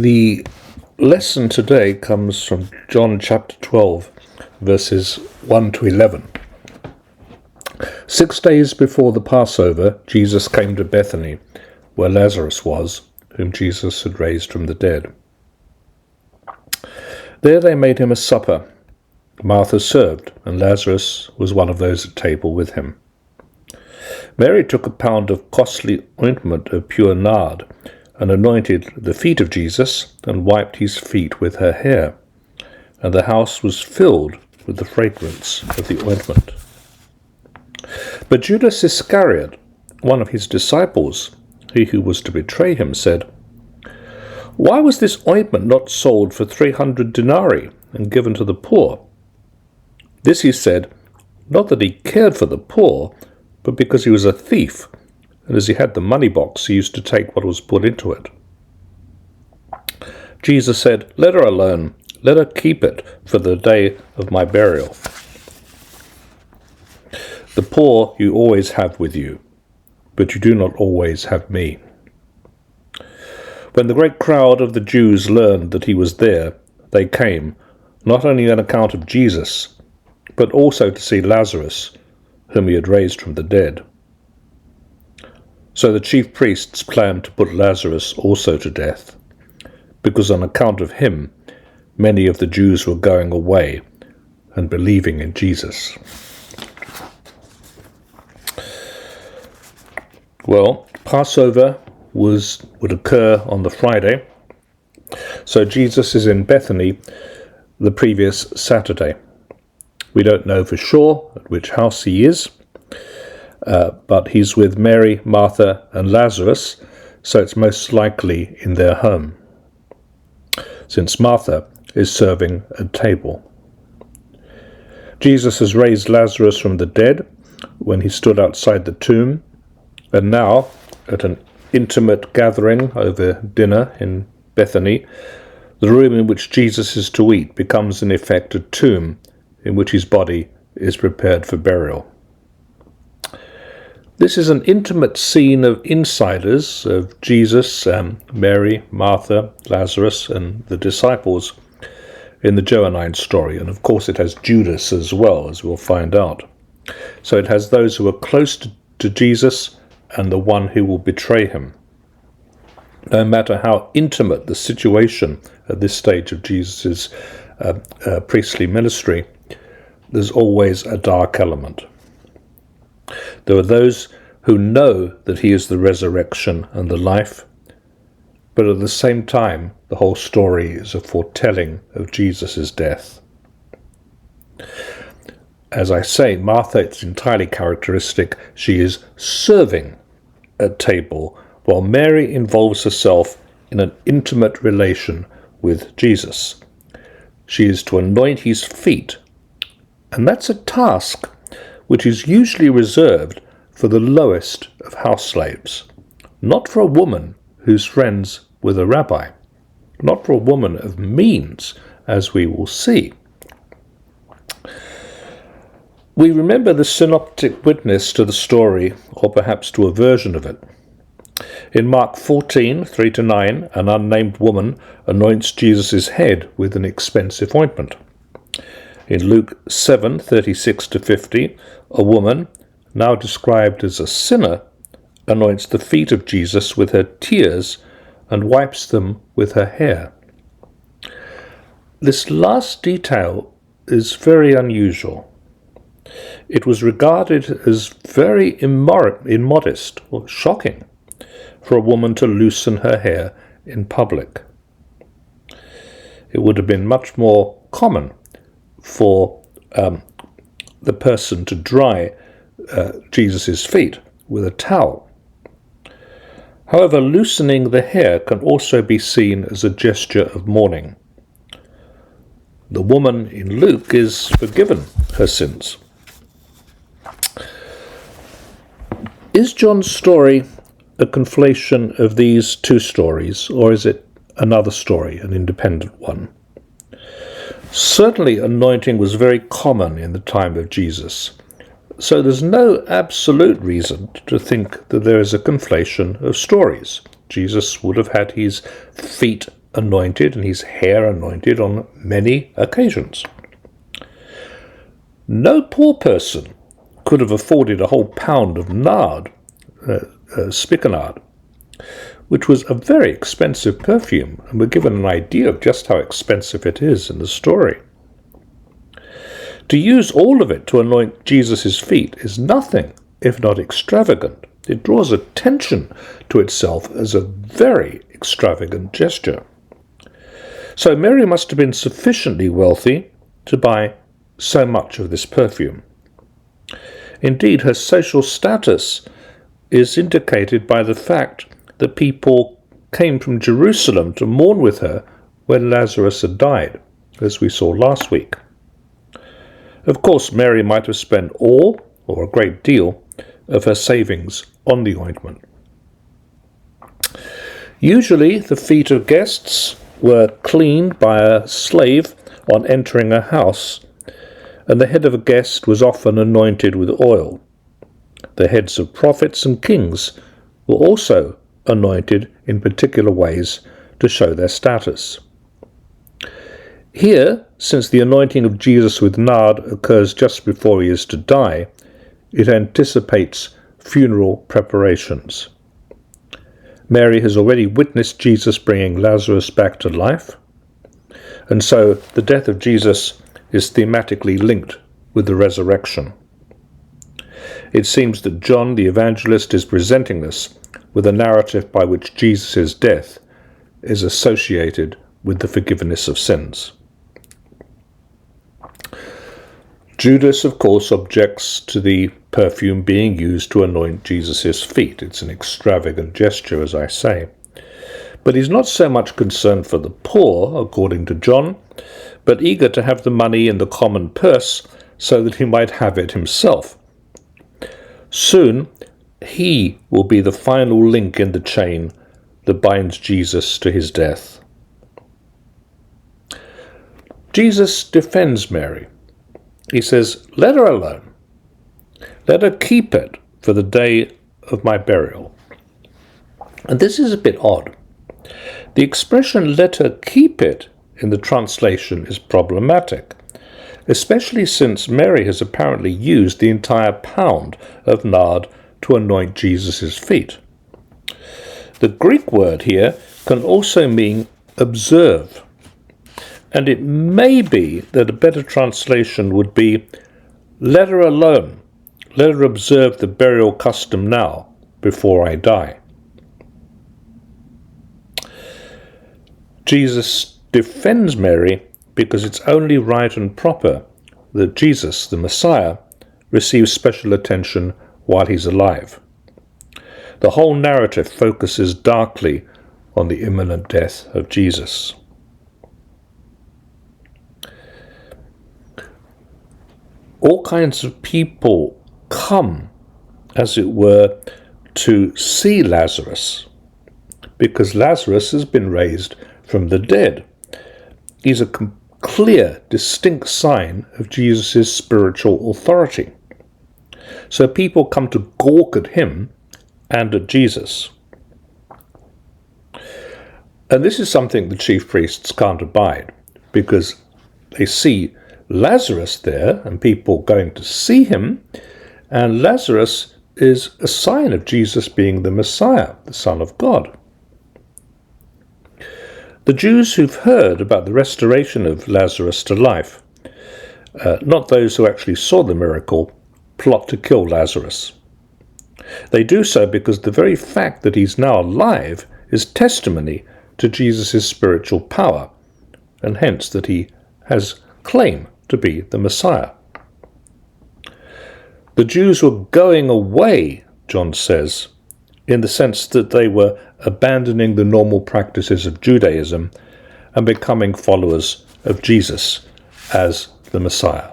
The lesson today comes from John chapter 12, verses 1 to 11. 6 days before the Passover, Jesus came to Bethany, where Lazarus was, whom Jesus had raised from the dead. There they made him a supper. Martha served, and Lazarus was one of those at table with him. Mary took a pound of costly ointment of pure nard, and anointed the feet of Jesus, and wiped his feet with her hair. And the house was filled with the fragrance of the ointment. But Judas Iscariot, one of his disciples, he who was to betray him, said, "Why was this ointment not sold for 300 denarii and given to the poor?" This he said, not that he cared for the poor, but because he was a thief, and as he had the money box, he used to take what was put into it. Jesus said, "Let her alone. Let her keep it for the day of my burial. The poor you always have with you, but you do not always have me." When the great crowd of the Jews learned that he was there, they came, not only on account of Jesus, but also to see Lazarus, whom he had raised from the dead. So the chief priests planned to put Lazarus also to death, because on account of him, many of the Jews were going away and believing in Jesus. Well, Passover would occur on the Friday, so Jesus is in Bethany the previous Saturday. We don't know for sure at which house he is, but he's with Mary, Martha, and Lazarus, so it's most likely in their home, since Martha is serving at table. Jesus has raised Lazarus from the dead when he stood outside the tomb, and now, at an intimate gathering over dinner in Bethany, the room in which Jesus is to eat becomes in effect a tomb in which his body is prepared for burial. This is an intimate scene of insiders, of Jesus, Mary, Martha, Lazarus, and the disciples in the Johannine story. And of course it has Judas as well, as we'll find out. So it has those who are close to Jesus and the one who will betray him. No matter how intimate the situation at this stage of Jesus' priestly ministry, there's always a dark element. There are those who know that he is the resurrection and the life, but at the same time, the whole story is a foretelling of Jesus' death. As I say, Martha, it's entirely characteristic. She is serving at table, while Mary involves herself in an intimate relation with Jesus. She is to anoint his feet, and that's a task which is usually reserved for the lowest of house slaves, not for a woman who's friends with a rabbi, not for a woman of means, as we will see. We remember the synoptic witness to the story, or perhaps to a version of it. In Mark 14, 3-9, an unnamed woman anoints Jesus' head with an expensive ointment. In Luke 7, 36-50, a woman, now described as a sinner, anoints the feet of Jesus with her tears and wipes them with her hair. This last detail is very unusual. It was regarded as very immodest or shocking for a woman to loosen her hair in public. It would have been much more common for the person to dry Jesus' feet with a towel. However, loosening the hair can also be seen as a gesture of mourning. The woman in Luke is forgiven her sins. Is John's story a conflation of these two stories, or is it another story, an independent one? Certainly anointing was very common in the time of Jesus, so there's no absolute reason to think that there is a conflation of stories. Jesus would have had his feet anointed and his hair anointed on many occasions. No poor person could have afforded a whole pound of spikenard, which was a very expensive perfume, and we're given an idea of just how expensive it is in the story. To use all of it to anoint Jesus' feet is nothing if not extravagant. It draws attention to itself as a very extravagant gesture. So Mary must have been sufficiently wealthy to buy so much of this perfume. Indeed, her social status is indicated by the fact that people came from Jerusalem to mourn with her when Lazarus had died, as we saw last week. Of course, Mary might have spent all, or a great deal, of her savings on the ointment. Usually, the feet of guests were cleaned by a slave on entering a house, and the head of a guest was often anointed with oil. The heads of prophets and kings were also anointed in particular ways to show their status. Here, since the anointing of Jesus with nard occurs just before he is to die, it anticipates funeral preparations. Mary has already witnessed Jesus bringing Lazarus back to life, and so the death of Jesus is thematically linked with the resurrection. It seems that John the evangelist is presenting this with a narrative by which Jesus' death is associated with the forgiveness of sins. Judas, of course, objects to the perfume being used to anoint Jesus' feet. It's an extravagant gesture, as I say. But he's not so much concerned for the poor, according to John, but eager to have the money in the common purse so that he might have it himself. Soon, he will be the final link in the chain that binds Jesus to his death. Jesus defends Mary. He says, "Let her alone. Let her keep it for the day of my burial." And this is a bit odd. The expression "let her keep it" in the translation is problematic, especially since Mary has apparently used the entire pound of nard to anoint Jesus' feet. The Greek word here can also mean observe, and it may be that a better translation would be, "Let her alone. Let her observe the burial custom now, before I die." Jesus defends Mary because it's only right and proper that Jesus, the Messiah, receives special attention while he's alive. The whole narrative focuses darkly on the imminent death of Jesus. All kinds of people come, as it were, to see Lazarus, because Lazarus has been raised from the dead. He's a clear, distinct sign of Jesus' spiritual authority. So people come to gawk at him and at Jesus. And this is something the chief priests can't abide, because they see Lazarus there and people going to see him, and Lazarus is a sign of Jesus being the Messiah, the Son of God. The Jews who've heard about the restoration of Lazarus to life, not those who actually saw the miracle, plot to kill Lazarus. They do so because the very fact that he's now alive is testimony to Jesus' spiritual power, and hence that he has claim to be the Messiah. The Jews were going away, John says, in the sense that they were abandoning the normal practices of Judaism and becoming followers of Jesus as the Messiah.